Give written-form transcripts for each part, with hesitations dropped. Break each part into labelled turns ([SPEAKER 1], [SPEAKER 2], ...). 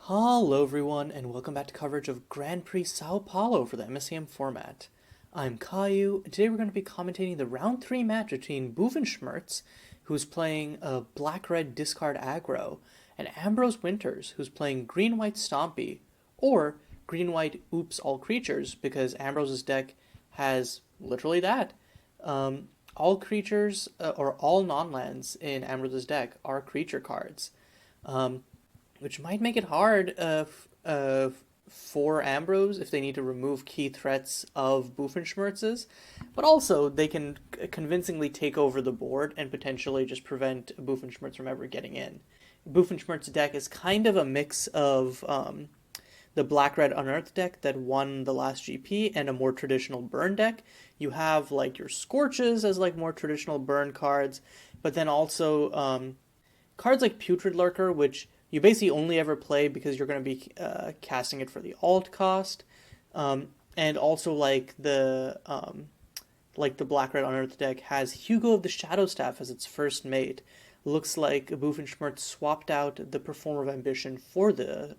[SPEAKER 1] Hello everyone, and welcome back to coverage of Grand Prix São Paulo for the MSEM format. I'm Caillou, and today we're going to be commentating the round 3 match between Boofenshmirtz, who's playing a black-red discard aggro, and AmbroseWinters, who's playing green-white stompy, or green-white oops all creatures, because Ambrose's deck has literally that. All creatures, or all non-lands in Ambrose's deck are creature cards. Which might make it hard for Ambrose if they need to remove key threats of Boofenshmirtz's, but also they can convincingly take over the board and potentially just prevent Boofenshmirtz from ever getting in. Boofenshmirtz's deck is kind of a mix of the black-red unearthed deck that won the last GP and a more traditional burn deck. You have like your Scorches as like more traditional burn cards, but then also cards like Putrid Lurker, which you basically only ever play because you're going to be casting it for the alt cost, and also like the black-red unearthed deck has Hugo of the Shadowstaff as its first mate. Looks like Boofenshmirtz swapped out the Performer of Ambition for the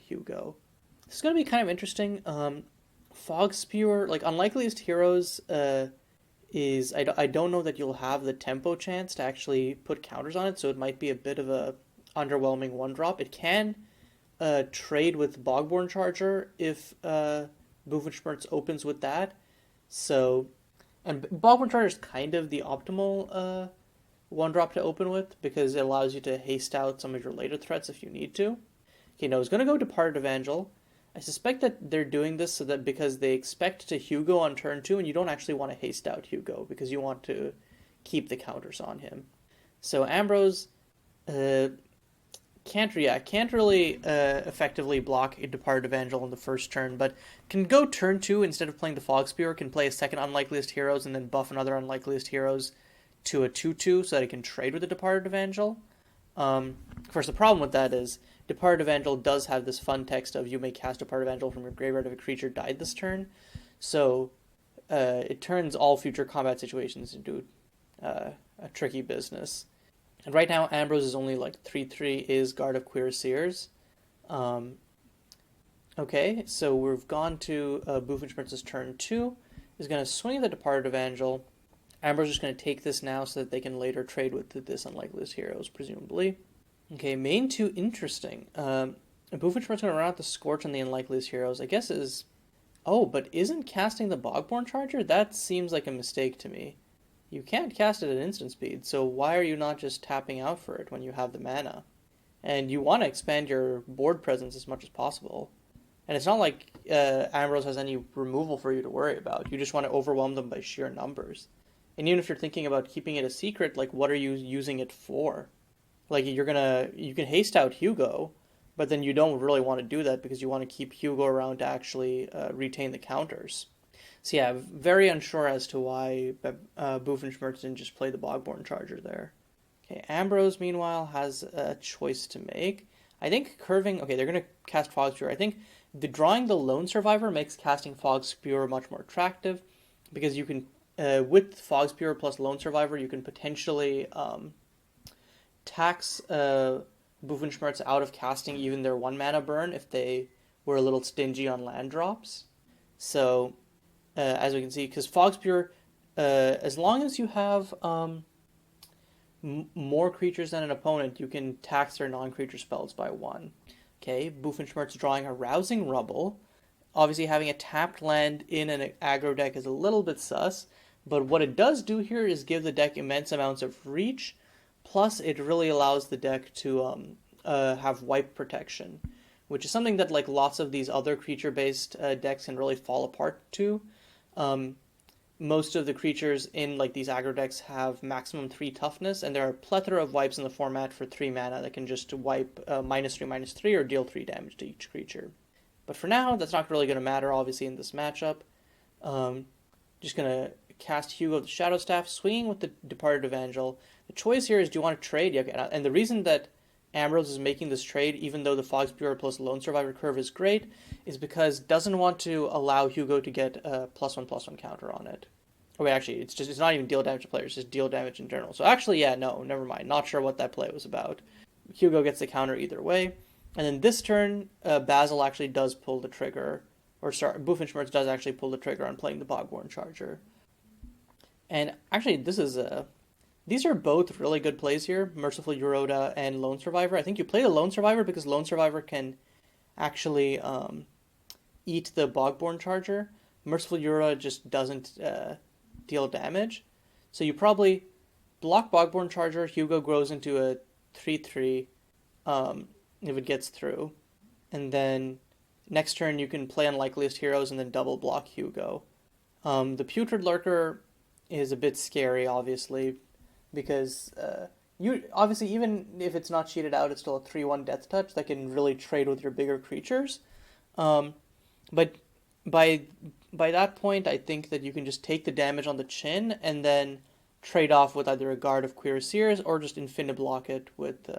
[SPEAKER 1] Hugo. This is going to be kind of interesting. Fog Spewer, like Unlikeliest Heroes, is I don't know that you'll have the tempo chance to actually put counters on it, so it might be a bit of a underwhelming one drop. It can trade with Bogborn Charger if Boofenshmirtz opens with that. So, and Bogborn Charger is kind of the optimal one drop to open with because it allows you to haste out some of your later threats if you need to. Okay, no, it's going to go Departed Evangel. I suspect that they're doing this so that because they expect to Hugo on turn 2 and you don't actually want to haste out Hugo because you want to keep the counters on him. So Ambrose can't really effectively block a Departed Evangel on the first turn, but can go turn 2 instead of playing the Fog Spewer, can play a second Unlikeliest Heroes and then buff another Unlikeliest Heroes to a 2/2 so that it can trade with the Departed Evangel. Of course, the problem with that is Departed Evangel does have this fun text of you may cast Departed Evangel from your graveyard if a creature died this turn, so it turns all future combat situations into a tricky business. And right now, Ambrose is only like 3/3 is Guard of Cuirassiers. Okay, so we've gone to Boofenshmirtz's turn 2. Is going to swing the Departed Evangel. Ambrose is just going to take this now so that they can later trade with this Unlikeliest Heroes, presumably. Okay, main 2, interesting. Boofenshmirtz going to run out the Scorch on the Unlikeliest Heroes. I guess is... Oh, but isn't casting the Bogborn Charger? That seems like a mistake to me. You can't cast it at instant speed, so why are you not just tapping out for it when you have the mana? And you want to expand your board presence as much as possible. And it's not like Ambrose has any removal for you to worry about. You just want to overwhelm them by sheer numbers. And even if you're thinking about keeping it a secret, like what are you using it for? Like you can haste out Hugo, but then you don't really want to do that because you want to keep Hugo around to actually retain the counters. So yeah, very unsure as to why Boofenshmirtz didn't just play the Bogborn Charger there. Okay, Ambrose, meanwhile, has a choice to make. I think curving... Okay, they're going to cast Fog Spewer. I think drawing the Lone Survivor makes casting Fog Spewer much more attractive because you can... with Fog Spewer plus Lone Survivor, you can potentially tax Boofenshmirtz out of casting even their 1-mana burn if they were a little stingy on land drops. So... as we can see, because Fog Spewer, as long as you have more creatures than an opponent, you can tax their non-creature spells by 1. Okay, Boofenshmirtz drawing a Rousing Rubble. Obviously, having a tapped land in an aggro deck is a little bit sus, but what it does do here is give the deck immense amounts of reach, plus it really allows the deck to have wipe protection, which is something that like lots of these other creature-based decks can really fall apart to. Most of the creatures in like these aggro decks have maximum 3 toughness, and there are a plethora of wipes in the format for 3 mana that can just wipe -3/-3 or deal 3 damage to each creature. But for now, that's not really going to matter, obviously, in this matchup. Just going to cast Hugo of the Shadowstaff, swinging with the Departed Evangel. The choice here is, do you want to trade? Okay, and the reason that Ambrose is making this trade, even though the Fog Spewer plus Lone Survivor curve is great, is because doesn't want to allow Hugo to get a +1/+1 counter on it. Oh wait, actually, it's not even deal damage to players, it's just deal damage in general. So actually, yeah, no, never mind. Not sure what that play was about. Hugo gets the counter either way. And then this turn, Basil actually does pull the trigger, or sorry, Boofenshmirtz does actually pull the trigger on playing the Bogborn Charger. And actually, these are both really good plays here, Merciful Euroda and Lone Survivor. I think you play the Lone Survivor because Lone Survivor can actually eat the Bogborn Charger. Merciful Euroda just doesn't deal damage. So you probably block Bogborn Charger, Hugo grows into a 3-3 if it gets through. And then next turn you can play Unlikeliest Heroes and then double block Hugo. The Putrid Lurker is a bit scary, obviously, because you obviously, even if it's not cheated out, it's still a 3-1 Death Touch that can really trade with your bigger creatures. But by that point, I think that you can just take the damage on the chin and then trade off with either a Guard of Cuirassiers or just Infinite Block it with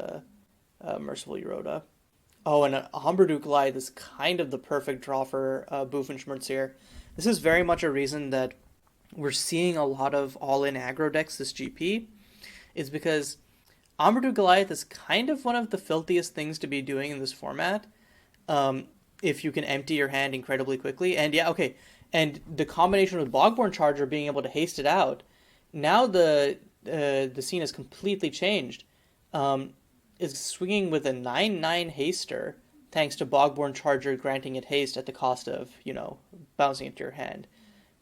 [SPEAKER 1] Merciful Euroda. Oh, and Ambrosew Goliath is kind of the perfect draw for Boofenshmirtz here. This is very much a reason that we're seeing a lot of all-in aggro decks this GP, is because Ambrosew Goliath is kind of one of the filthiest things to be doing in this format. If you can empty your hand incredibly quickly. And yeah, okay. And the combination with Bogborn Charger being able to haste it out, now the scene has completely changed. Is swinging with a 9/9 haster, thanks to Bogborn Charger granting it haste at the cost of, bouncing into your hand.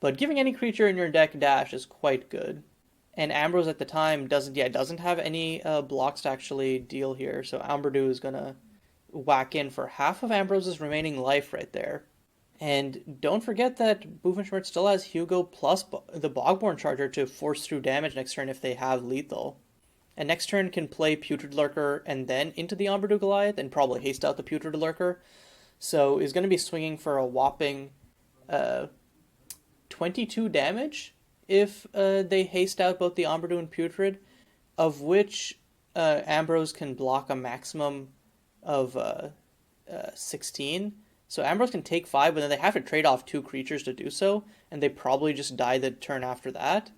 [SPEAKER 1] But giving any creature in your deck dash is quite good. And Ambrose at the time doesn't have any blocks to actually deal here, so Ambrosew is gonna whack in for half of Ambrose's remaining life right there. And don't forget that Boofenshmirtz still has Hugo plus the Bogborn Charger to force through damage next turn if they have lethal. And next turn can play Putrid Lurker and then into the Ambrosew Goliath and probably haste out the Putrid Lurker. So is going to be swinging for a whopping 22 damage if they haste out both the Ambrosew and Putrid, of which Ambrose can block a maximum of 16. So Ambrose can take 5, but then they have to trade off 2 creatures to do so, and they probably just die the turn after that.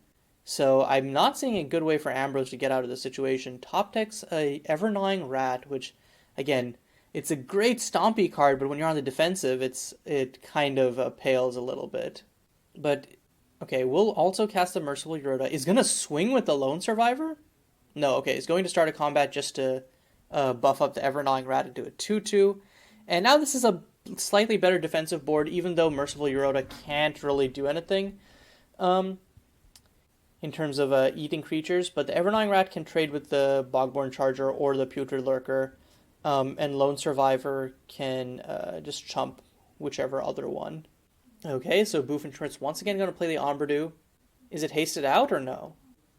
[SPEAKER 1] So I'm not seeing a good way for Ambrose to get out of this situation. Top deck's a Ever-Gnawing Rat, which, again, it's a great stompy card, but when you're on the defensive, it kind of pales a little bit. But, okay, we'll also cast the Merciful Euroda. Is going to swing with the Lone Survivor? No, okay, it's going to start a combat just to buff up the Ever-Gnawing Rat into a 2-2. And now this is a slightly better defensive board, even though Merciful Euroda can't really do anything. In terms of eating creatures, but the Ever-Gnawing Rat can trade with the Bogborn Charger or the Putrid Lurker, and Lone Survivor can just chump whichever other one. Okay, so Boofenshmirtz once again going to play the Ambrosew. Is it hasted out or no?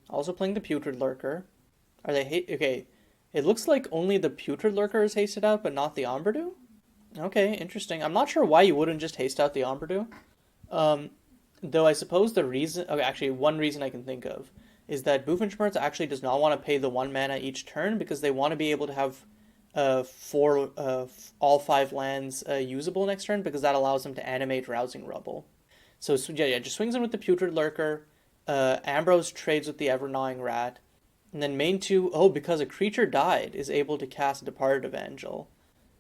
[SPEAKER 1] Also playing the Putrid Lurker. Are they okay? It looks like only the Putrid Lurker is hasted out, but not the Ambrosew. Okay, interesting. I'm not sure why you wouldn't just haste out the Ambrosew. Though I suppose the reason, okay, actually one reason I can think of is that Boofenshmirtz actually does not want to pay the 1 mana each turn because they want to be able to have all 5 lands usable next turn, because that allows them to animate Rousing Rubble. So yeah, just swings in with the Putrid Lurker. Ambrose trades with the Ever-Gnawing Rat, and then main 2, because a creature died, is able to cast Departed Evangel.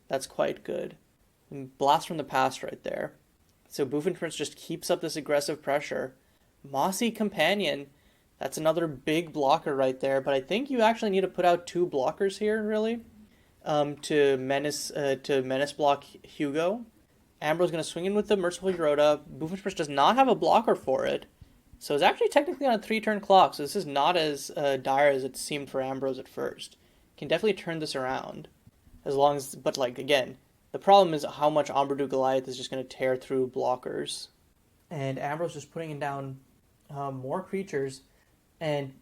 [SPEAKER 1] That's quite good. And Blast from the Past right there. So Boofenshmirtz just keeps up this aggressive pressure. Mossy Companion, that's another big blocker right there, but I think you actually need to put out 2 blockers here, really, to menace block Hugo. Ambrose going to swing in with the Merciful Euroda. Boofenshmirtz does not have a blocker for it, so it's actually technically on a 3-turn clock, so this is not as dire as it seemed for Ambrose at first. Can definitely turn this around, but again, the problem is how much Ambrosew Goliath is just going to tear through blockers. And Ambrose just putting down more creatures. And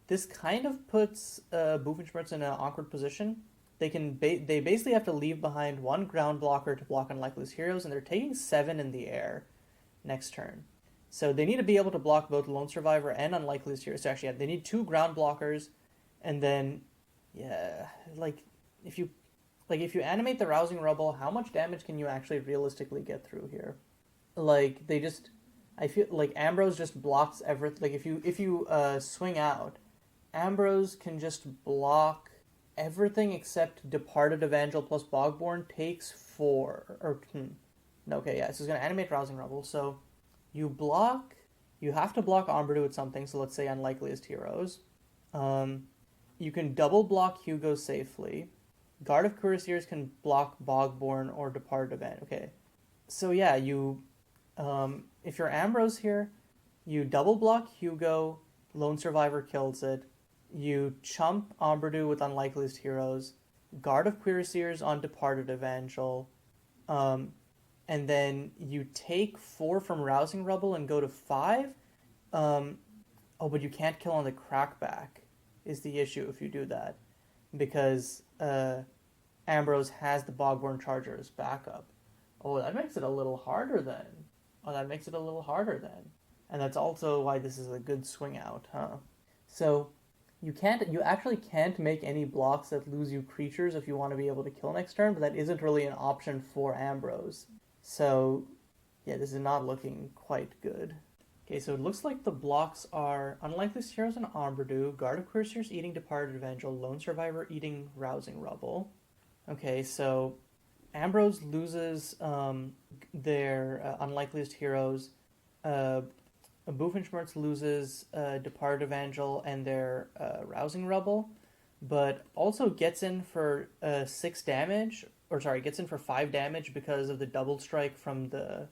[SPEAKER 1] this kind of puts Boofenshmirtz in an awkward position. They basically have to leave behind 1 ground blocker to block Unlikeliest Heroes, and they're taking 7 in the air next turn. So they need to be able to block both Lone Survivor and Unlikeliest Heroes. So actually, they need 2 ground blockers, and then, if you animate the Rousing Rubble, how much damage can you actually realistically get through here? I feel like Ambrose just blocks everything. Like if you swing out, Ambrose can just block everything except Departed Evangel plus Bogborn takes 4. Okay, yeah, so it's going to animate Rousing Rebel. So you have to block Ombredu with something, so let's say Unlikeliest Heroes. You can double block Hugo safely. Guard of Cuirassiers can block Bogborn or Departed Evangel. Okay, so yeah, if you're Ambrose here, you double block Hugo, Lone Survivor kills it. You chump Ombredu with Unlikeliest Heroes, Guard of Cuirassiers on Departed Evangel, and then you take 4 from Rousing Rebel and go to 5. But you can't kill on the Crackback is the issue if you do that, because Ambrose has the Bogborn Charger as backup. Oh, that makes it a little harder then. And that's also why this is a good swing out, huh? So you actually can't make any blocks that lose you creatures if you want to be able to kill next turn, but that isn't really an option for Ambrose. So yeah, this is not looking quite good. Okay, so it looks like the blocks are Unlikeliest Heroes and Ombredu, Guard of Cuirassiers eating Departed Evangel, Lone Survivor eating Rousing Rebel. Okay, so Ambrose loses their Unlikeliest Heroes. Boofenshmirtz loses Departed Evangel and their Rousing Rebel, but also gets in for 6 damage, gets in for 5 damage because of the double strike from the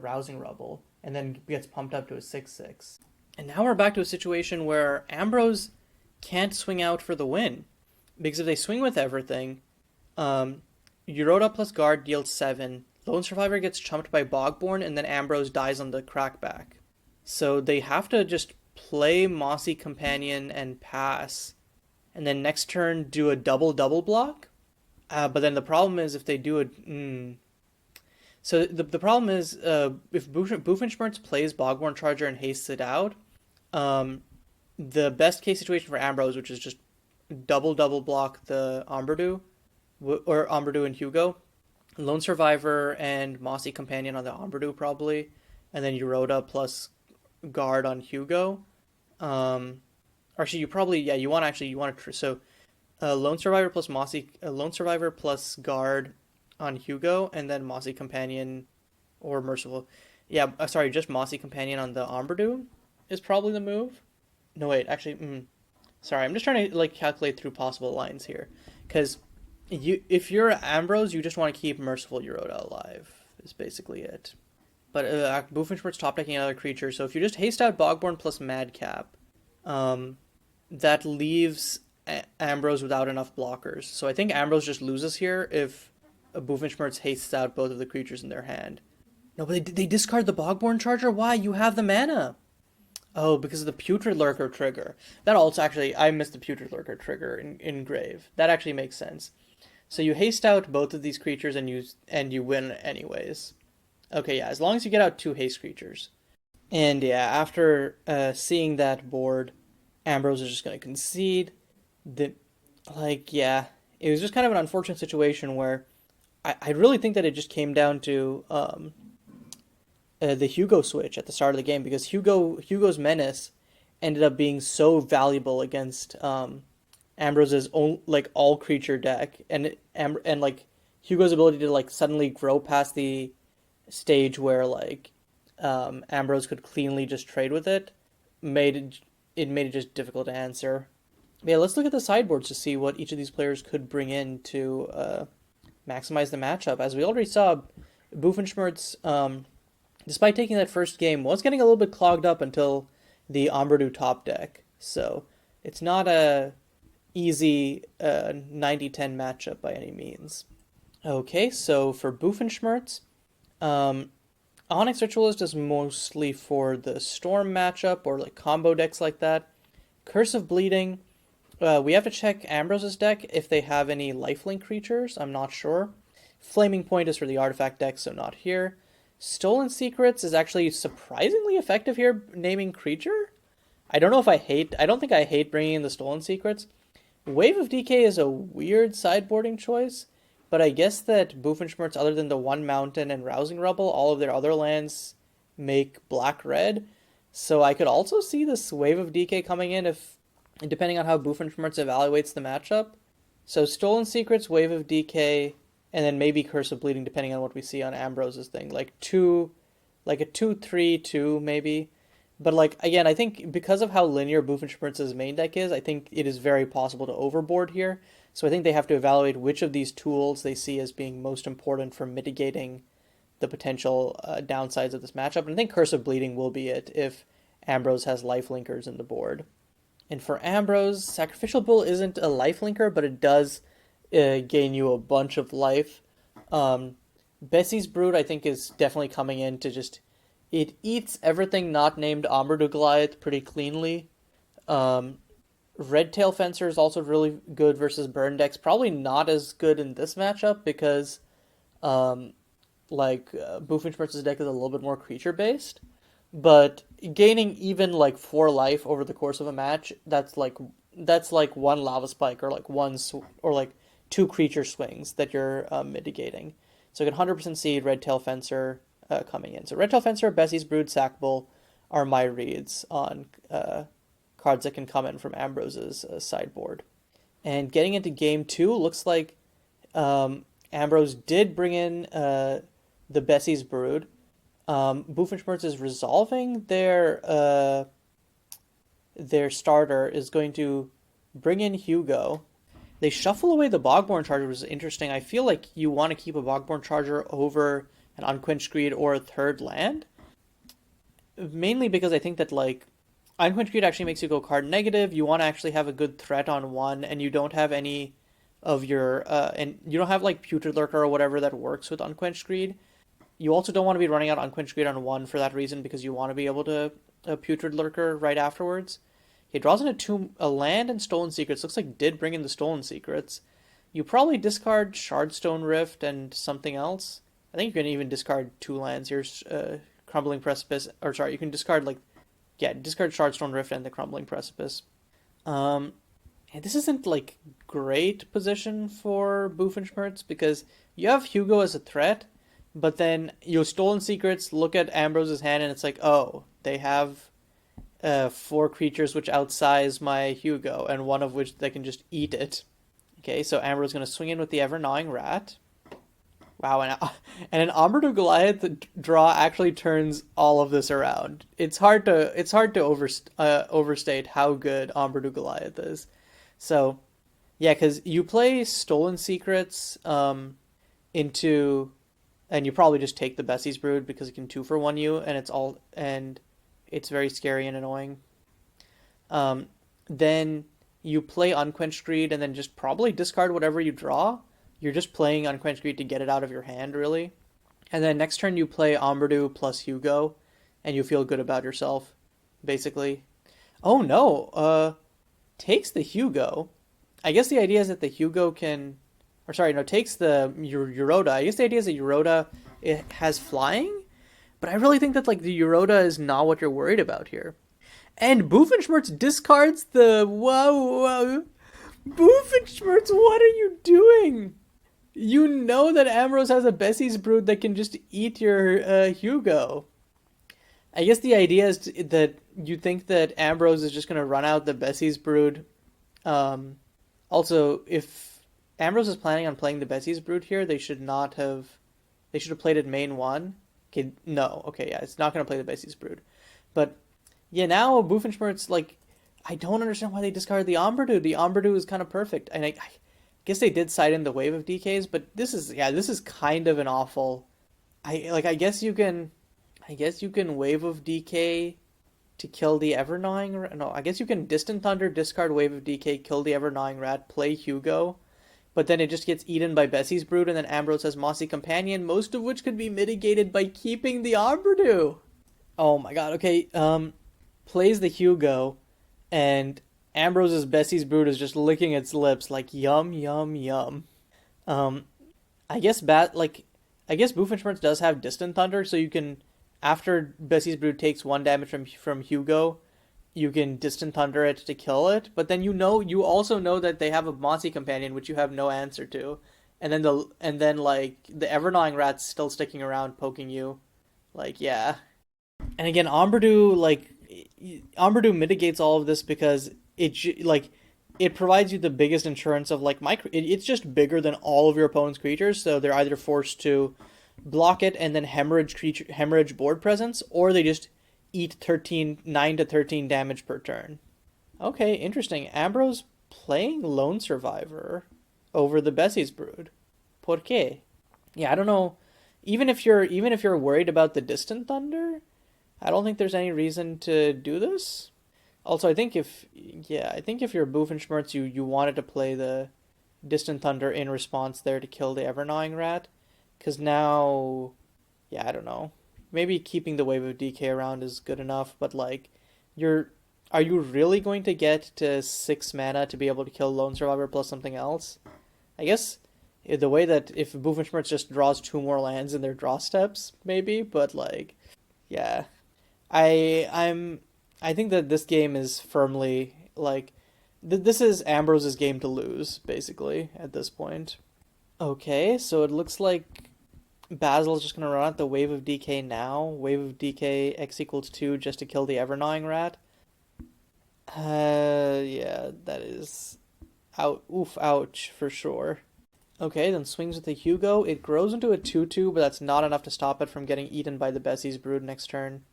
[SPEAKER 1] Rousing Rebel, and then gets pumped up to a 6/6. And now we're back to a situation where Ambrose can't swing out for the win, because if they swing with everything, Euroda plus Guard deals 7. Lone Survivor gets chumped by Bogborn, and then Ambrose dies on the Crackback. So they have to just play Mossy Companion and pass, and then next turn do a double block. But then the problem is if they do it... So the problem is if Boofenshmirtz plays Bogborn Charger and hastes it out, the best case situation for Ambrose, which is just double block the Ombredu, or Ombredu and Hugo, Lone Survivor and Mossy Companion on the Ombredu probably, and then Euroda plus Guard on Hugo. Actually, you want to Lone Survivor plus Guard on Hugo, and then Mossy Companion or Merciful. Just Mossy Companion on the Ombredu is probably the move. No, wait, actually, I'm just trying to calculate through possible lines here, because if you're Ambrose, you just want to keep Merciful Euroda alive, is basically it. But Boofenshmirtz top decking another creature, so if you just haste out Bogborn plus Madcap, that leaves Ambrose without enough blockers. So I think Ambrose just loses here if Boofenshmirtz hastes out both of the creatures in their hand. No, but they discard the Bogborn Charger? Why? You have the mana! Oh, because of the Putrid Lurker trigger. That also I missed the Putrid Lurker trigger in Grave. That actually makes sense. So you haste out both of these creatures and you win anyways. Okay, yeah, as long as you get out 2 haste creatures. And yeah, after seeing that board, Ambrose is just going to concede. It was just kind of an unfortunate situation where I really think that it just came down to the Hugo switch at the start of the game, because Hugo's Menace ended up being so valuable against Ambrose's own all creature deck, and Hugo's ability to suddenly grow past the stage where Ambrose could cleanly just trade with it made it just difficult to answer. But yeah, let's look at the sideboards to see what each of these players could bring in to maximize the matchup. As we already saw, Boofenshmirtz, despite taking that first game, was getting a little bit clogged up until the Ombredu top deck. So it's not a easy 90-10 matchup by any means. Okay, so for Boofenshmirtz, Onyx Ritualist is mostly for the Storm matchup or combo decks like that. Curse of Bleeding, we have to check Ambrose's deck if they have any lifelink creatures. I'm not sure. Flaming Point is for the artifact deck, so not here. Stolen Secrets is actually surprisingly effective here, naming creature. I don't think I hate bringing in the Stolen Secrets. Wave of Decay is a weird sideboarding choice, but I guess that Boofenshmirtz, other than the one mountain and Rousing Rebel, all of their other lands make black-red. So I could also see this Wave of Decay coming in if depending on how Boofenshmirtz evaluates the matchup. So Stolen Secrets, Wave of DK, and then maybe Curse of Bleeding, depending on what we see on Ambrose's thing. Like a 2-3-2 maybe. But like again, I think because of how linear Boofenshmirtz's main deck is, I think it is very possible to overboard here. So I think they have to evaluate which of these tools they see as being most important for mitigating the potential downsides of this matchup. And I think Curse of Bleeding will be it if Ambrose has life linkers in the board. And for Ambrose, Sacrificial Bull isn't a life linker, but it does gain you a bunch of life. Bessie's Brood, I think, is definitely coming in to just... It eats everything not named Ambrose Goliath pretty cleanly. Red Tail Fencer is also really good versus burn decks. Probably not as good in this matchup because Boofenshmirtz's deck is a little bit more creature-based. But gaining even like 4 life over the course of a match, that's like 1 Lava Spike or like 2 creature swings that you're mitigating. So you can 100% see Red Tail Fencer coming in. So Red Tail Fencer, Bessie's Brood, Sackbull are my reads on cards that can come in from Ambrose's sideboard. And getting into game 2, looks like Ambrose did bring in the Bessie's Brood. Boofenshmirtz is resolving their starter, is going to bring in Hugo. They shuffle away the Bogborn Charger, which is interesting. I feel like you want to keep a Bogborn Charger over an Unquenched Greed or a third land. Mainly because I think that like Unquenched Greed actually makes you go card negative. You want to actually have a good threat on 1, and you don't have any of your and you don't have like Putrid Lurker or whatever that works with Unquenched Greed. You also don't want to be running out Unquenched Greed on 1 for that reason, because you want to be able to Putrid Lurker right afterwards. He draws in a land and Stolen Secrets. Looks like did bring in the Stolen Secrets. You probably discard Shardstone Rift and something else. I think you can even discard 2 lands here. Crumbling Precipice, or sorry, you can discard discard Shardstone Rift and the Crumbling Precipice. And this isn't like great position for Boofenshmirtz because you have Hugo as a threat, but then you Stolen Secrets, look at Ambrose's hand, and it's like, oh, they have 4 creatures which outsize my Hugo, and one of which they can just eat it. Okay, so Ambrose is going to swing in with the Ever-Gnawing Rat. Wow, and an Ambrose Goliath draw actually turns all of this around. It's hard to overstate how good Ambrose Goliath is. So, yeah, because you play Stolen Secrets into, and you probably just take the Bessie's Brood because it can 2-for-1 you, and it's very scary and annoying. Then you play Unquenched Greed and then just probably discard whatever you draw. You're just playing Unquenched Greed to get it out of your hand, really. And then next turn you play Ambrose plus Hugo, and you feel good about yourself, basically. Oh no, takes the Hugo. I guess the idea is that the Hugo can... Or sorry, no, takes the Euroda. I guess the idea is that Euroda it has flying, but I really think that like the Euroda is not what you're worried about here. And Boofenshmirtz discards the... Whoa. Boofenshmirtz, what are you doing? You know that Ambrose has a Bessie's Brood that can just eat your Hugo. I guess the idea is that you think that Ambrose is just going to run out the Bessie's Brood. Also, if Ambrose is planning on playing the Bessie's Brood here, they should have played it main 1. Okay, no. Okay, yeah, it's not going to play the Bessie's Brood. But, yeah, now Boofenshmirtz, like, I don't understand why they discarded the Ambrose. The Ambrose is kind of perfect. And I guess they did side in the Wave of DKs, but this is kind of an awful... I guess you can Wave of DK to kill the Ever-Gnawing... No, I guess you can Distant Thunder, discard Wave of DK, kill the Ever-Gnawing Rat, play Hugo, but then it just gets eaten by Bessie's Brood, and then Ambrose has Mossy Companion, most of which could be mitigated by keeping the Ambrose. Oh my god, okay, plays the Hugo, and Ambrose's Bessie's Brood is just licking its lips like yum, yum, yum. I guess Boofenshmirtz does have Distant Thunder, so you can, after Bessie's Brood takes 1 damage from Hugo, you can Distant Thunder it to kill it, but then you also know that they have a Mossy Companion, which you have no answer to. And then the Ever-Gnawing Rat's still sticking around poking you. Like, yeah. And again, Ambrose mitigates all of this because like it provides you the biggest insurance of like it's just bigger than all of your opponent's creatures, so they're either forced to block it and then hemorrhage board presence, or they just eat 9 to 13 damage per turn. Okay, interesting. Ambrose playing Lone Survivor over the Bessie's Brood. ¿Por qué? Yeah, I don't know. Even if you're worried about the Distant Thunder, I don't think there's any reason to do this. Also, I think if you're Boofenshmirtz, you wanted to play the Distant Thunder in response there to kill the Ever-Gnawing Rat, because now, yeah, I don't know. Maybe keeping the Wave of DK around is good enough, but like, you're, are you really going to get to 6 mana to be able to kill Lone Survivor plus something else? I guess the way that if Boofenshmirtz just draws 2 more lands in their draw steps, maybe, but like, yeah, I think that this game is firmly like this is Ambrose's game to lose, basically, at this point. Okay, so it looks like Basil's just gonna run out the Wave of DK now. Wave of DK X equals 2 just to kill the Ever-Gnawing Rat. Yeah, that is ouch for sure. Okay, then swings with the Hugo. It grows into a 2/2, but that's not enough to stop it from getting eaten by the Bessie's Brood next turn.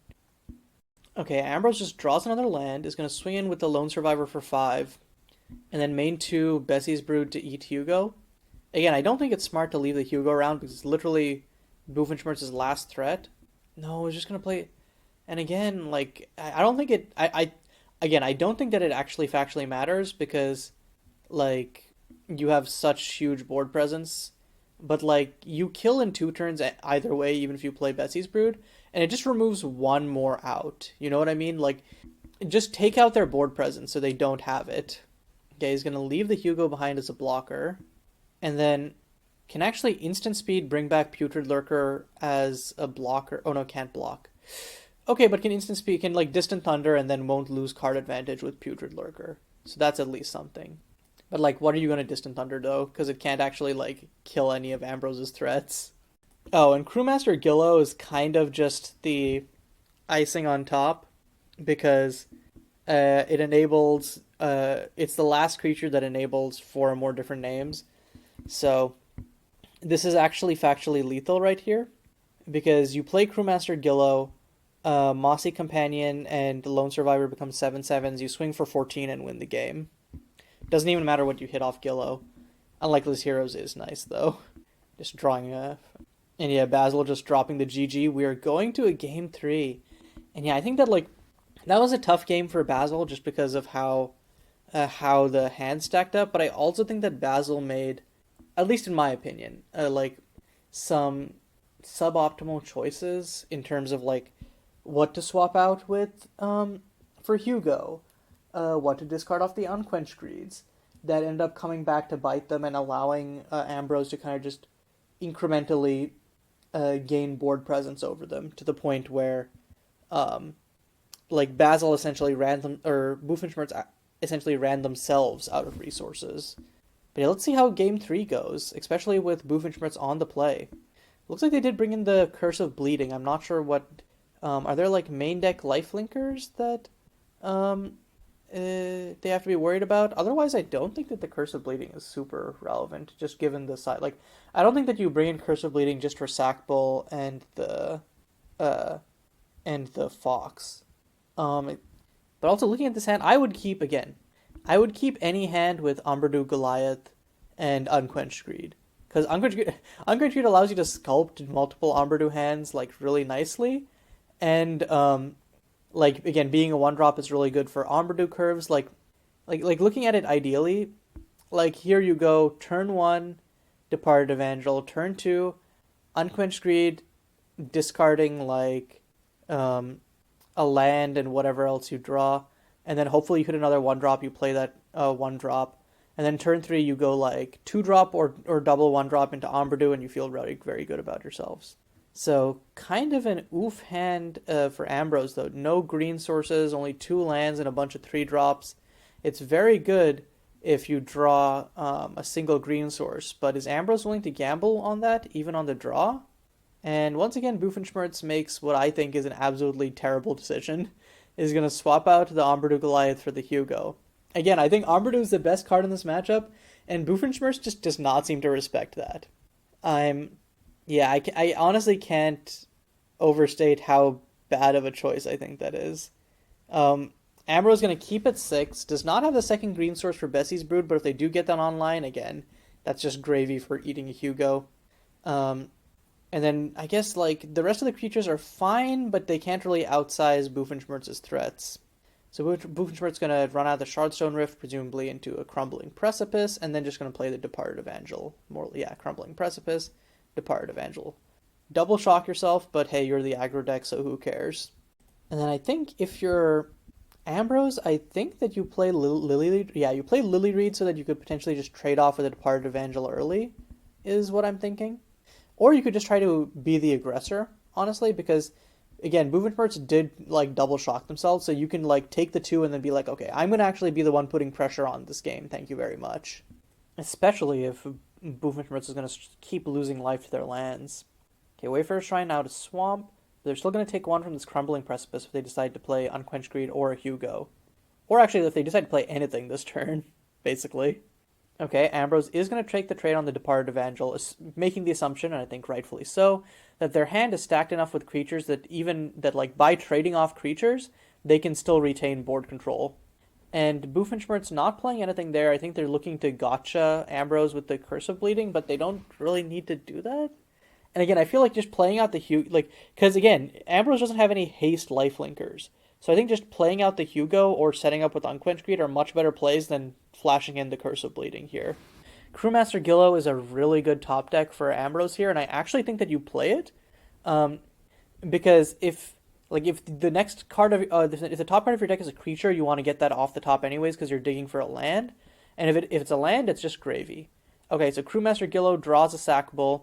[SPEAKER 1] Okay, Ambrose just draws another land, is going to swing in with the Lone Survivor for 5, and then main 2 Bessie's Brood to eat Hugo. Again, I don't think it's smart to leave the Hugo around because it's literally Boofenshmirtz's last threat. No, it's just going to play. And again, like, I don't think it. Again, I don't think that it actually factually matters because, like, you have such huge board presence. But, like, you kill in 2 turns either way, even if you play Bessie's Brood, and it just removes 1 more out. You know what I mean? Like, just take out their board presence so they don't have it. Okay, he's going to leave the Hugo behind as a blocker, and then can actually instant speed bring back Putrid Lurker as a blocker. Oh no, can't block. Okay, but can instant speed, can like Distant Thunder and then won't lose card advantage with Putrid Lurker. So that's at least something. But like, what are you going to Distant Thunder though? Because it can't actually like kill any of Ambrose's threats. Oh, and Crewmaster Gillo is kind of just the icing on top because it enables. It's the last creature that enables 4 or more different names. So this is actually factually lethal right here because you play Crewmaster Gillo, Mossy Companion, and Lone Survivor become 7/7s. You swing for 14 and win the game. Doesn't even matter what you hit off Gillo. Unlikeless Heroes is nice though. Just drawing a. And yeah, Basil just dropping the GG. We are going to a game 3. And yeah, I think that like that was a tough game for Basil just because of how the hand stacked up. But I also think that Basil made, at least in my opinion, like some suboptimal choices in terms of like what to swap out with for Hugo, what to discard off the Unquenched Greeds that end up coming back to bite them and allowing Ambrose to kind of just incrementally gain board presence over them to the point where like Basil essentially ran them, or Boofenshmirtz essentially ran themselves out of resources. But yeah, let's see how game 3 goes, especially with Boofenshmirtz on the play. Looks like they did bring in the Curse of Bleeding. I'm not sure what. Are there like main deck lifelinkers that they have to be worried about? Otherwise, I don't think that the Curse of Bleeding is super relevant, just given the side. Like, I don't think that you bring in Curse of Bleeding just for Sack Bull and the Fox. But also looking at this hand, I would keep any hand with Umbredu Goliath and Unquenched Greed. Because Unquenched Greed allows you to sculpt multiple Umbredu hands like really nicely. And like again, being a 1-drop is really good for Umbredu curves. Like looking at it ideally, like here you go, turn 1, Departed Evangel, turn 2, Unquenched Greed, discarding like a land and whatever else you draw, and then hopefully you hit another 1-drop, you play that 1-drop, and then turn 3 you go like 2-drop or double 1-drop into Umbredu and you feel very, very good about yourselves. So kind of an oof hand for Ambrose though. No green sources, only 2 lands and a bunch of 3-drops. It's very good if you draw a single green source, but is Ambrose willing to gamble on that even on the draw? And once again, Boofenshmirtz makes what I think is an absolutely terrible decision. Is going to swap out the Umbredu Goliath for the Hugo. Again, I think Umbredo is the best card in this matchup, and Boofenshmirtz just does not seem to respect that. I'm, yeah, I honestly can't overstate how bad of a choice I think that is. Um, Ambro's going to keep at 6, does not have the second green source for Bessie's Brood, but if they do get that online, again, that's just gravy for eating a Hugo. Um, and then I guess like the rest of the creatures are fine, but they can't really outsize Boofenshmirtz's threats. So Boofenshmirtz's going to run out of the Shardstone Rift, presumably into a Crumbling Precipice, and then just going to play the Departed Evangel. More, yeah, Crumbling Precipice, Departed Evangel. Double shock yourself, but hey, you're the aggro deck, so who cares? And then I think if you're Ambrose, I think that you play Lily. Yeah, you play Lily Reed so that you could potentially just trade off with the Departed Evangel early, is what I'm thinking. Or you could just try to be the aggressor, honestly, because again, Boofenshmirtz did like double shock themselves, so you can like take the 2 and then be like, okay, I'm gonna actually be the one putting pressure on this game. Thank you very much. Especially if Boofenshmirtz is gonna keep losing life to their lands. Okay, Wayfarer's Shrine now to Swamp. They're still going to take 1 from this Crumbling Precipice if they decide to play Unquenched Greed or a Hugo. Or actually, if they decide to play anything this turn, basically. Okay, Ambrose is going to take the trade on the Departed Evangel, making the assumption, and I think rightfully so, that their hand is stacked enough with creatures that like by trading off creatures, they can still retain board control. And Boofenshmirtz not playing anything there. I think they're looking to gotcha Ambrose with the Curse of Bleeding, but they don't really need to do that. And again, I feel like just playing out the Hugo, like, because again, Ambrose doesn't have any haste lifelinkers. So I think just playing out the Hugo or setting up with Unquenched Greed are much better plays than flashing in the Curse of Bleeding here. Crewmaster Gillo is a really good top deck for Ambrose here, and I actually think that you play it. Because if the next card of if the top card of your deck is a creature, you want to get that off the top anyways because you're digging for a land. And if it's a land, it's just gravy. Okay, so Crewmaster Gillo draws a sackable.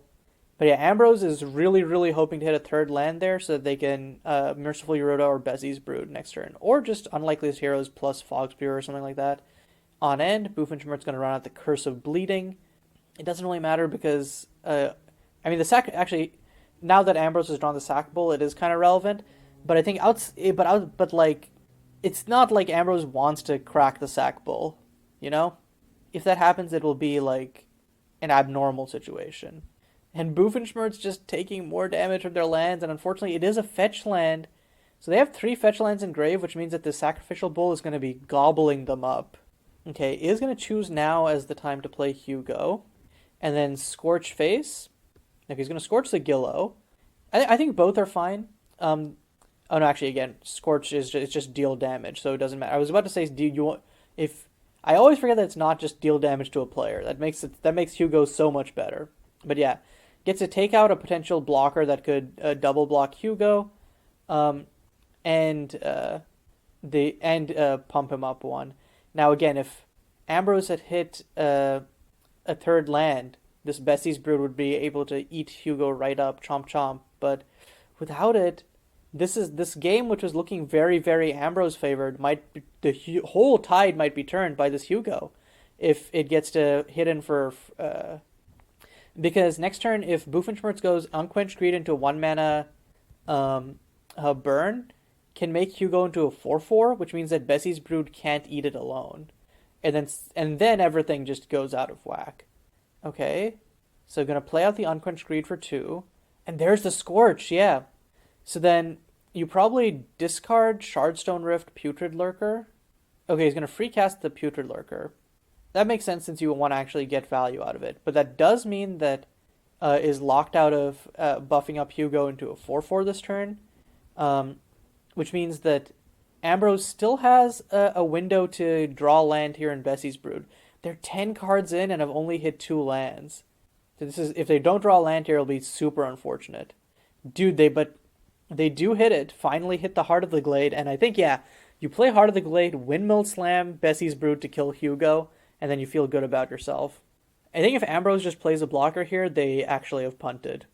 [SPEAKER 1] But yeah, Ambrose is really, really hoping to hit a third land there so that they can Merciful Eroda or Bessie's Brood next turn. Or just Unlikeliest Heroes plus Fogspear or something like that. On end, Boofenshmirtz going to run out the Curse of Bleeding. It doesn't really matter because, I mean, the sack, actually, now that Ambrose has drawn the Sackable, it is kind of relevant. But I think, like, it's not like Ambrose wants to crack the Sackable, you know? If that happens, it will be, like, an abnormal situation. And Boofenshmirtz just taking more damage from their lands, and unfortunately it is a fetch land. So they have 3 fetch lands in grave, which means that the Sacrificial Bull is going to be gobbling them up. Okay, is going to choose now as the time to play Hugo. And then Scorch Face. Okay, he's going to Scorch the Gillo. I think both are fine. Oh no, actually, again, Scorch is just deal damage, so it doesn't matter. I was about to say, do you want... If... I always forget that it's not just deal damage to a player. That makes Hugo so much better. But yeah, gets to take out a potential blocker that could double block Hugo, and pump him up 1. Now again, if Ambrose had hit a third land, this Bessie's Brood would be able to eat Hugo right up, chomp chomp. But without it, this game, which was looking very, very Ambrose favored, the whole tide might be turned by this Hugo if it gets to hit in for. Because next turn, if Boofenshmirtz goes Unquenched Greed into 1 mana burn, can make Hugo into a 4/4, which means that Bessie's Brood can't eat it alone. And then everything just goes out of whack. Okay, so going to play out the Unquenched Greed for 2. And there's the Scorch, yeah. So then you probably discard Shardstone Rift Putrid Lurker. Okay, he's going to free cast the Putrid Lurker. That makes sense since you want to actually get value out of it. But that does mean that is locked out of buffing up Hugo into a 4/4 this turn. Which means that Ambrose still has a window to draw land here in Bessie's Brood. They're 10 cards in and have only hit 2 lands. So if they don't draw land here, it'll be super unfortunate. Dude, they do hit it. Finally hit the Heart of the Glade. And I think, yeah, you play Heart of the Glade, Windmill Slam, Bessie's Brood to kill Hugo, and then you feel good about yourself. I think if Ambrose just plays a blocker here, they actually have punted.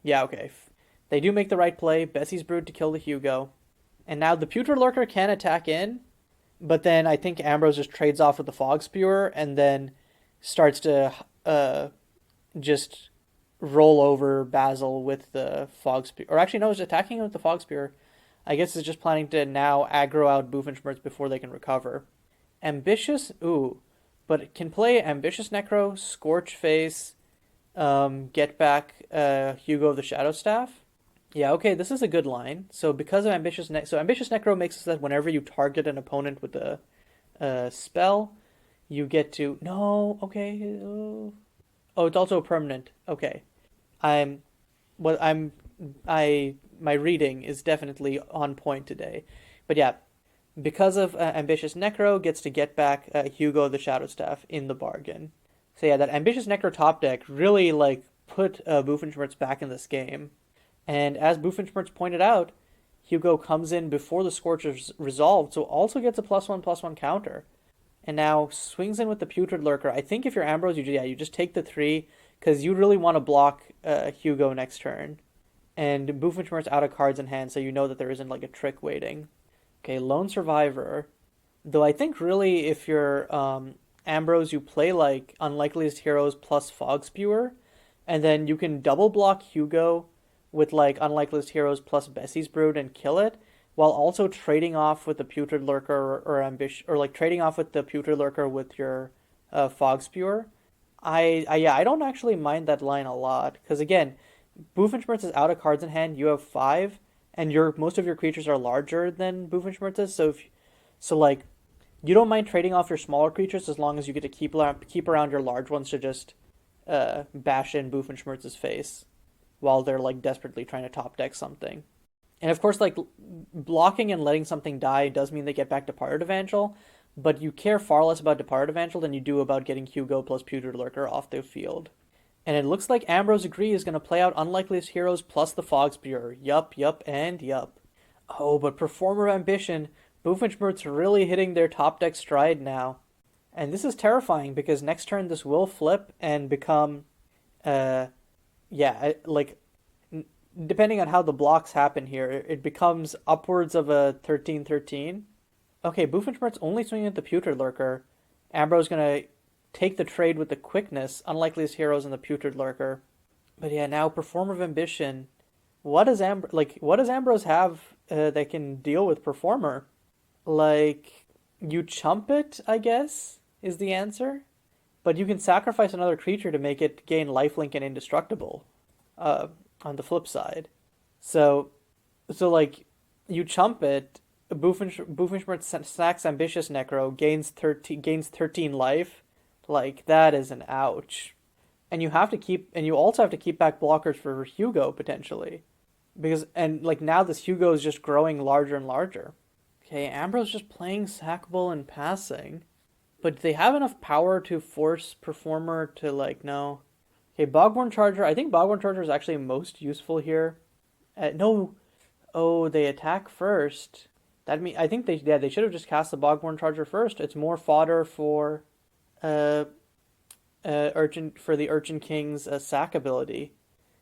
[SPEAKER 1] Yeah, okay. They do make the right play. Bessie's Brood to kill the Hugo. And now the Putrid Lurker can attack in, but then I think Ambrose just trades off with the Fog Spewer and then starts to just roll over Basil with the Fog Spewer. Or actually, no, he's attacking him with the Fog Spewer. I guess it's just planning to now aggro out Boofenshmirtz before they can recover. Ambitious, ooh, but it can play Ambitious Necro, Scorch Face, get back Hugo of the Shadow Staff. Yeah, okay, this is a good line. So because of Ambitious Necro makes it so that whenever you target an opponent with a spell, you get to no, okay. Oh, it's also a permanent. Okay. I'm what I'm I my reading is definitely on point today. But yeah, because of Ambitious Necro gets to get back Hugo the Shadow Staff in the bargain. So yeah, that Ambitious Necro top deck really like put Boofenshmirtz back in this game. And as Boofenshmirtz pointed out, Hugo comes in before the Scorch is resolved, so also gets a +1/+1 counter. And now swings in with the Putrid Lurker. I think if you're Ambrose, you just take the 3 because you really want to block Hugo next turn. And Boofenshmirtz out of cards in hand, so you know that there isn't like a trick waiting. Okay, Lone Survivor. Though I think really if you're Ambrose, you play like Unlikeliest Heroes plus Fog Spewer, and then you can double block Hugo with like Unlikeliest Heroes plus Bessie's Brood and kill it, while also trading off with the Putrid Lurker or Ambition, or like trading off with the Putrid Lurker with your Fog Spewer. I don't actually mind that line a lot because again, Boofenshmirtz is out of cards in hand. You have 5, and most of your creatures are larger than Boofenshmirtz. So like you don't mind trading off your smaller creatures as long as you get to keep around your large ones to just bash in Boofenshmirtz's face while they're like desperately trying to top deck something. And of course, like blocking and letting something die does mean they get back Departed Evangel, but you care far less about Departed Evangel than you do about getting Hugo plus Putrid Lurker off the field. And it looks like Ambrose Agree is going to play out Unlikeliest Heroes plus the Fog Spear. Yup, and yup. Oh, but Performer Ambition, Boofenshmirtz really hitting their top deck stride now. And this is terrifying because next turn this will flip and become, like depending on how the blocks happen here, it becomes upwards of a 13-13. Okay, Boofenshmirtz only swinging at the Putrid Lurker. Ambrose gonna take the trade with the quickness, Unlikeliest Heroes and the Putrid Lurker. But yeah, now Performer of Ambition. What does Ambrose have that can deal with Performer? Like, you chump it, I guess, is the answer. But you can sacrifice another creature to make it gain lifelink and indestructible. On the flip side. So like, you chump it, Boofenshmirtz sacks Ambitious Necro, gains 13 life. Like, that is an ouch. And you also have to keep back blockers for Hugo, potentially. Like, now this Hugo is just growing larger and larger. Okay, Ambrose just playing sackable and passing. But they have enough power to force Performer to, like, no. Okay, Bogborn Charger. I think Bogborn Charger is actually most useful here. No. Oh, they attack first. I think they should have just cast the Bogborn Charger first. It's more fodder for the Urchin King's sack ability.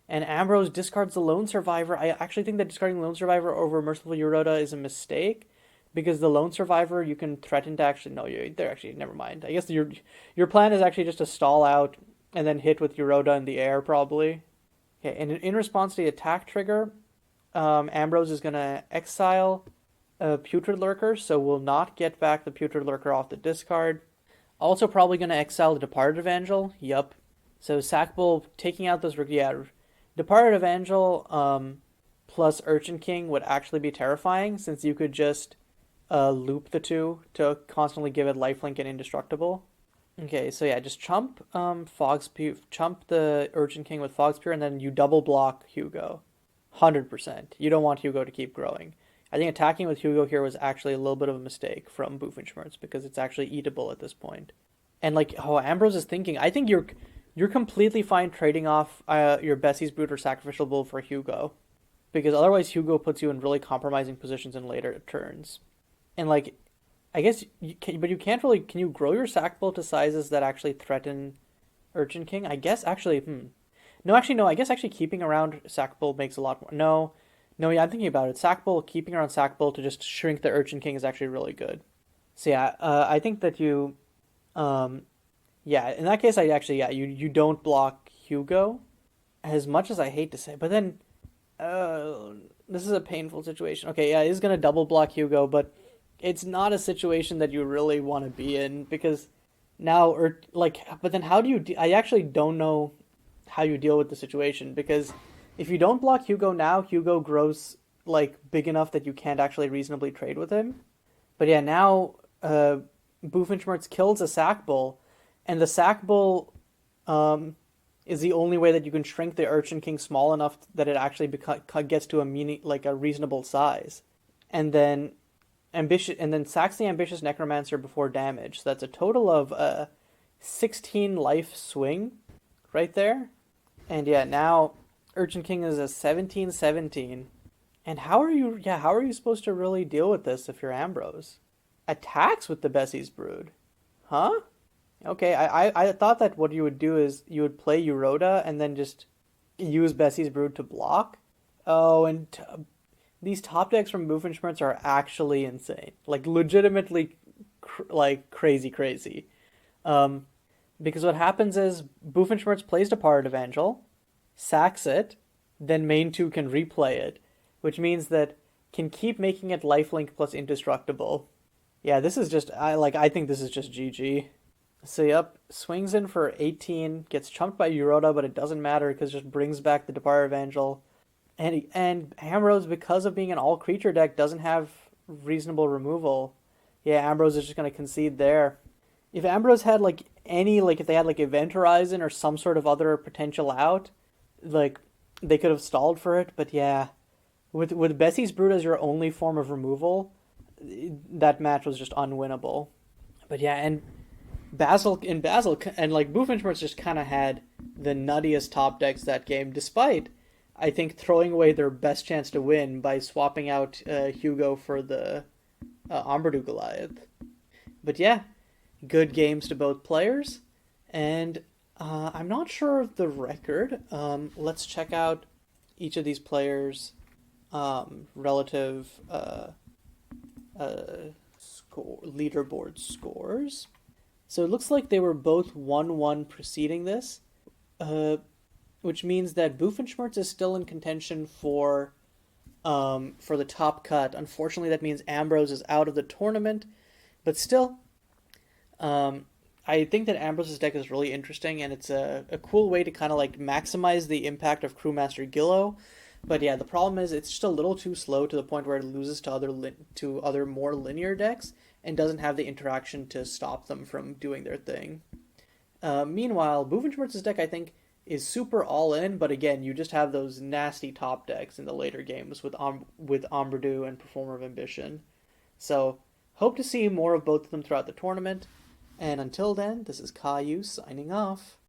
[SPEAKER 1] And Ambrose discards the Lone Survivor. I actually think that discarding Lone Survivor over Merciful Euroda is a mistake, because the Lone Survivor you can threaten to actually they're actually never mind. I guess your plan is actually just to stall out and then hit with Euroda in the air, probably. Okay, and in response to the attack trigger, Ambrose is going to exile Putrid Lurker, so will not get back the Putrid Lurker off the discard. Also probably going to exile the Departed Evangel. Yup. So sackable, taking out those... Departed Evangel plus Urchin King would actually be terrifying, since you could just loop the two to constantly give it lifelink and indestructible. Okay, so yeah, just chump chump the Urchin King with Fog Spear, and then you double block Hugo. 100%. You don't want Hugo to keep growing. I think attacking with Hugo here was actually a little bit of a mistake from Boofenshmirtz, because it's actually eatable at this point. And like, Ambrose is thinking, I think you're completely fine trading off your Bessie's Brood or Sacrificial Bull for Hugo, because otherwise Hugo puts you in really compromising positions in later turns. And like, I guess but you can't really. Can you grow your sack bull to sizes that actually threaten Urchin King? I guess actually, no, I guess actually keeping around sack bull makes a lot more. No, yeah, I'm thinking about it. Sack bull, keeping around sack bull to just shrink the Urchin King is actually really good. So yeah, I think that you, yeah, in that case, you don't block Hugo, as much as I hate to say, but then, this is a painful situation. Okay, yeah, he's gonna double block Hugo, but it's not a situation that you really want to be in because now or like but then how do you I actually don't know how you deal with the situation because if you don't block Hugo now, Hugo grows like big enough that you can't actually reasonably trade with him. But yeah, now Boofenshmirtz kills a sack bull, and the sack bull is the only way that you can shrink the Urchin King small enough that it actually gets to a like a reasonable size, and then sacks the ambitious necromancer before damage. So that's a total of 16 life swing right there. And yeah, now Urchin King is a 17-17. And how are you supposed to really deal with this if you're Ambrose? Attacks with the Bessie's Brood. Huh? Okay, I thought that what you would do is you would play Euroda and then just use Bessie's Brood to block. Oh, and these top decks from Boofenshmirtz are actually insane. Like, legitimately, crazy, crazy. Um, because what happens is Boofenshmirtz plays Departed Evangel, sacks it, then main 2 can replay it, which means that can keep making it lifelink plus indestructible. Yeah, this is just I think this is just GG. So yep, swings in for 18, gets chumped by Euroda, but it doesn't matter because it just brings back the Departed Evangel. And Ambrose, because of being an all creature deck, doesn't have reasonable removal. Yeah, Ambrose is just gonna concede there. If Ambrose had if they had like Event Horizon or some sort of other potential out, like they could have stalled for it. But yeah, with Bessie's Brood as your only form of removal, that match was just unwinnable. But yeah, and Basil and like Boofenshmirtz just kind of had the nuttiest top decks that game, despite I think throwing away their best chance to win by swapping out Hugo for the Omberdew Goliath. But yeah, good games to both players, and I'm not sure of the record. Let's check out each of these players' relative leaderboard scores. So it looks like they were both 1-1 preceding this, which means that Boofenshmirtz is still in contention for the top cut. Unfortunately, that means Ambrose is out of the tournament, but still, I think that Ambrose's deck is really interesting, and it's a cool way to kind of like maximize the impact of Crewmaster Gillo. But yeah, the problem is it's just a little too slow to the point where it loses to other more linear decks and doesn't have the interaction to stop them from doing their thing. Meanwhile, Boofenshmirtz's deck, I think, is super all in, but again, you just have those nasty top decks in the later games with Omberdew and Performer of Ambition. So, hope to see more of both of them throughout the tournament. And until then, this is Caillou signing off.